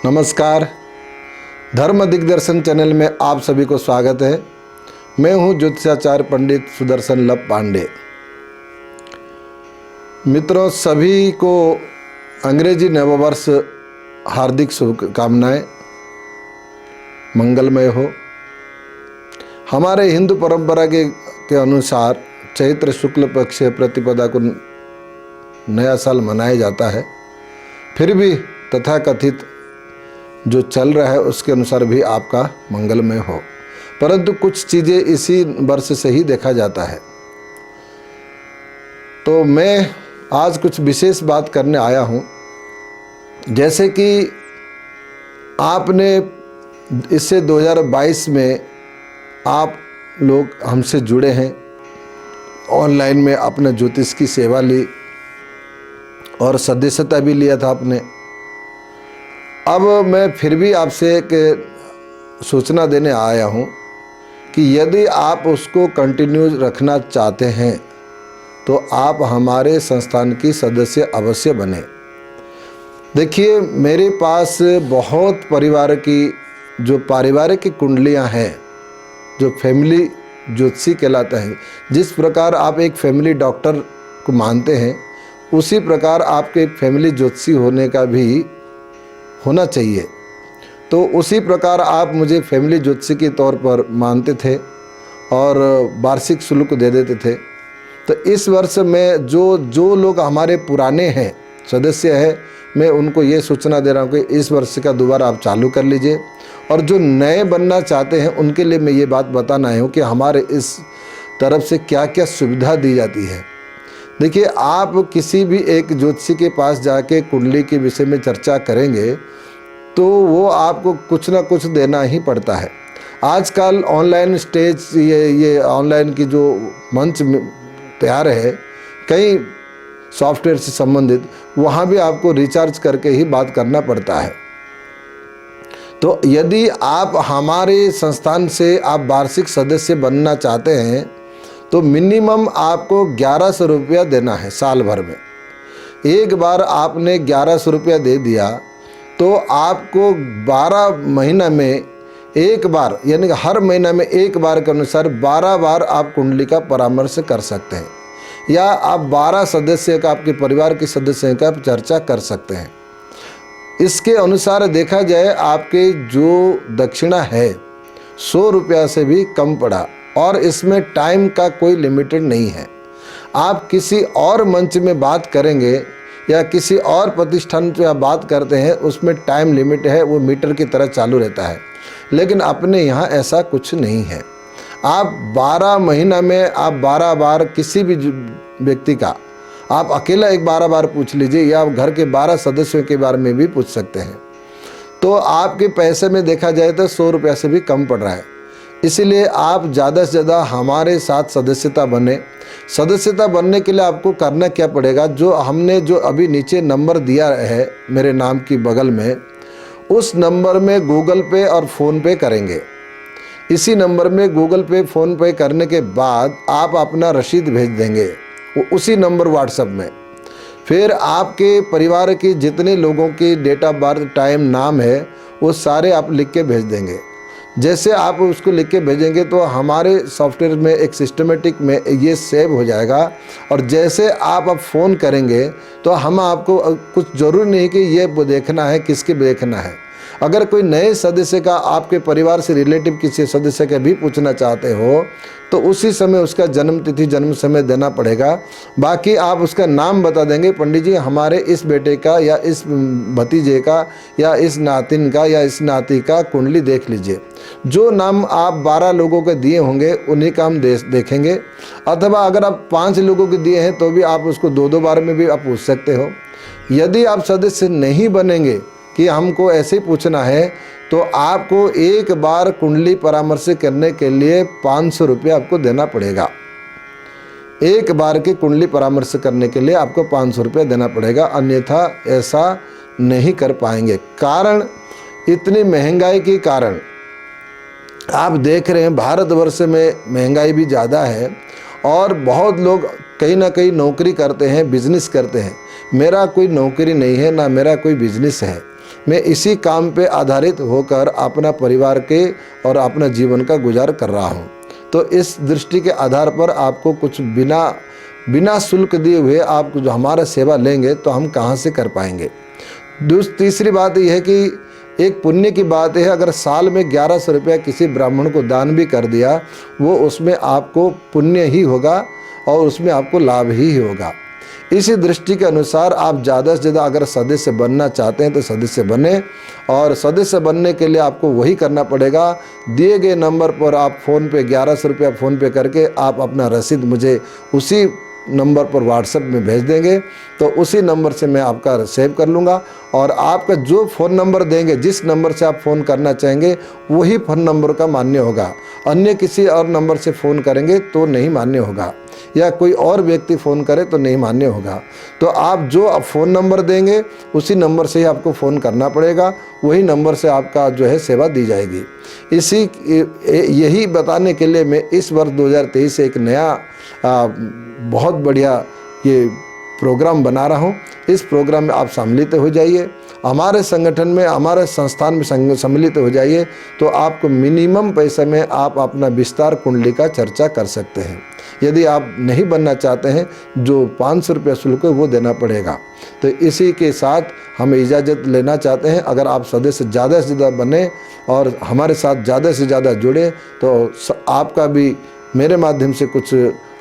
नमस्कार। धर्म दिग्दर्शन चैनल में आप सभी को स्वागत है। मैं हूं ज्योतिषाचार्य पंडित सुदर्शन लभ पांडे। मित्रों, सभी को अंग्रेजी नववर्ष हार्दिक शुभकामनाएं। मंगलमय हो। हमारे हिंदू परंपरा के अनुसार चैत्र शुक्ल पक्ष प्रतिपदा को नया साल मनाया जाता है। फिर भी तथाकथित जो चल रहा है उसके अनुसार भी आपका मंगलमय हो, परंतु कुछ चीज़ें इसी वर्ष से ही देखा जाता है। तो मैं आज कुछ विशेष बात करने आया हूँ। जैसे कि आपने इससे 2022 में आप लोग हमसे जुड़े हैं, ऑनलाइन में अपने ज्योतिष की सेवा ली और सदस्यता भी लिया था आपने। अब मैं फिर भी आपसे एक सूचना देने आया हूँ कि यदि आप उसको कंटिन्यू रखना चाहते हैं तो आप हमारे संस्थान की सदस्य अवश्य बने। देखिए, मेरे पास बहुत परिवार की जो पारिवारिक कुंडलियाँ हैं, जो फैमिली ज्योतिषी कहलाता है। जिस प्रकार आप एक फैमिली डॉक्टर को मानते हैं, उसी प्रकार आपके एक फैमिली ज्योतिषी होने का भी होना चाहिए। तो उसी प्रकार आप मुझे फैमिली ज्योतिषी के तौर पर मानते थे और वार्षिक शुल्क दे देते थे। तो इस वर्ष में जो लोग हमारे पुराने हैं, सदस्य हैं, मैं उनको ये सूचना दे रहा हूँ कि इस वर्ष का दोबारा आप चालू कर लीजिए। और जो नए बनना चाहते हैं उनके लिए मैं ये बात बताना है कि हमारे इस तरफ से क्या क्या सुविधा दी जाती है। देखिए, आप किसी भी एक ज्योतिषी के पास जाके कुंडली के विषय में चर्चा करेंगे तो वो आपको कुछ ना कुछ देना ही पड़ता है। आजकल ऑनलाइन स्टेज, ये ऑनलाइन की जो मंच तैयार है कई सॉफ्टवेयर से संबंधित, वहाँ भी आपको रिचार्ज करके ही बात करना पड़ता है। तो यदि आप हमारे संस्थान से आप वार्षिक सदस्य बनना चाहते हैं तो मिनिमम आपको 1100 रुपया देना है साल भर में। एक बार आपने 1100 रुपया दे दिया तो आपको 12 महीना में एक बार, यानी कि हर महीना में एक बार के अनुसार 12 बार आप कुंडली का परामर्श कर सकते हैं, या आप 12 सदस्य का, आपके परिवार के सदस्य का चर्चा कर सकते हैं। इसके अनुसार देखा जाए आपके जो दक्षिणा है 100 रुपया से भी कम पड़ा, और इसमें टाइम का कोई लिमिटेड नहीं है। आप किसी और मंच में बात करेंगे या किसी और प्रतिष्ठान पे आप बात करते हैं, उसमें टाइम लिमिट है, वो मीटर की तरह चालू रहता है। लेकिन अपने यहाँ ऐसा कुछ नहीं है। आप 12 महीना में आप 12 बार किसी भी व्यक्ति का, आप अकेला एक 12 बार पूछ लीजिए, या आप घर के 12 सदस्यों के बारे में भी पूछ सकते हैं। तो आपके पैसे में देखा जाए तो 100 रुपया से भी कम पड़ रहा है। इसीलिए आप ज़्यादा से ज़्यादा हमारे साथ सदस्यता बने। सदस्यता बनने के लिए आपको करना क्या पड़ेगा, जो हमने जो अभी नीचे नंबर दिया है मेरे नाम की बगल में, उस नंबर में गूगल पे और फ़ोन पे करेंगे। इसी नंबर में गूगल पे फ़ोन पे करने के बाद आप अपना रसीद भेज देंगे उसी नंबर व्हाट्सएप में। फिर आपके परिवार के जितने लोगों की डेट ऑफ बर्थ, टाइम, नाम है, वो सारे आप लिख के भेज देंगे। जैसे आप उसको लिख के भेजेंगे तो हमारे सॉफ्टवेयर में एक सिस्टमेटिक में ये सेव हो जाएगा, और जैसे आप अब फ़ोन करेंगे तो हम आपको कुछ ज़रूरी नहीं कि ये देखना है किसके देखना है। अगर कोई नए सदस्य का, आपके परिवार से रिलेटिव किसी सदस्य का भी पूछना चाहते हो तो उसी समय उसका जन्म तिथि, जन्म समय देना पड़ेगा। बाकी आप उसका नाम बता देंगे, पंडित जी हमारे इस बेटे का या इस भतीजे का या इस नातिन का या इस नाती का कुंडली देख लीजिए। जो नाम आप 12 लोगों के दिए होंगे उन्हीं का हम देखेंगे। अथवा अगर आप 5 लोगों के दिए हैं तो भी आप उसको 2-2 बार में भी आप पूछ सकते हो। यदि आप सदस्य नहीं बनेंगे कि हमको ऐसे पूछना है, तो आपको एक बार कुंडली परामर्श करने के लिए 500 रुपया आपको देना पड़ेगा। एक बार के कुंडली परामर्श करने के लिए आपको 500 रुपया देना पड़ेगा, अन्यथा ऐसा नहीं कर पाएंगे। कारण इतनी महंगाई के कारण आप देख रहे हैं भारतवर्ष में महंगाई भी ज़्यादा है, और बहुत लोग कहीं ना कहीं नौकरी करते हैं, बिजनेस करते हैं। मेरा कोई नौकरी नहीं है, ना मेरा कोई बिजनेस है। मैं इसी काम पे आधारित होकर अपना परिवार के और अपना जीवन का गुजार कर रहा हूँ। तो इस दृष्टि के आधार पर आपको कुछ बिना शुल्क दिए हुए आप जो हमारा सेवा लेंगे तो हम कहाँ से कर पाएंगे। तीसरी बात यह है कि एक पुण्य की बात है, अगर साल में 1100 रुपया किसी ब्राह्मण को दान भी कर दिया, वो उसमें आपको पुण्य ही होगा और उसमें आपको लाभ ही होगा। इसी दृष्टि के अनुसार आप ज़्यादा से ज़्यादा अगर सदस्य बनना चाहते हैं तो सदस्य बने, और सदस्य बनने के लिए आपको वही करना पड़ेगा, दिए गए नंबर पर आप फ़ोन पे 1100 रुपया फ़ोन पे करके आप अपना रसीद मुझे उसी नंबर पर व्हाट्सएप में भेज देंगे, तो उसी नंबर से मैं आपका सेव कर लूँगा। और आपका जो फ़ोन नंबर देंगे, जिस नंबर से आप फ़ोन करना चाहेंगे वही फ़ोन नंबर का मान्य होगा। अन्य किसी और नंबर से फ़ोन करेंगे तो नहीं मान्य होगा, या कोई और व्यक्ति फ़ोन करे तो नहीं मान्य होगा। तो आप जो फ़ोन नंबर देंगे उसी नंबर से ही आपको फ़ोन करना पड़ेगा, वही नंबर से आपका जो है सेवा दी जाएगी। यही बताने के लिए मैं इस वर्ष 2023 से एक नया बहुत बढ़िया ये प्रोग्राम बना रहा हूँ। इस प्रोग्राम में आप सम्मिलित हो जाइए, हमारे संगठन में, हमारे संस्थान में सम्मिलित हो जाइए, तो आपको मिनिमम पैसे में आप अपना विस्तार कुंडली का चर्चा कर सकते हैं। यदि आप नहीं बनना चाहते हैं, जो 500 रुपया शुल्क है वो देना पड़ेगा। तो इसी के साथ हम इजाज़त लेना चाहते हैं। अगर आप सदस्य ज़्यादा से ज़्यादा बने और हमारे साथ ज़्यादा से ज़्यादा जुड़े तो आपका भी मेरे माध्यम से कुछ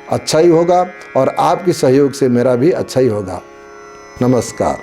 अच्छा ही होगा और आपके सहयोग से मेरा भी अच्छा ही होगा। नमस्कार।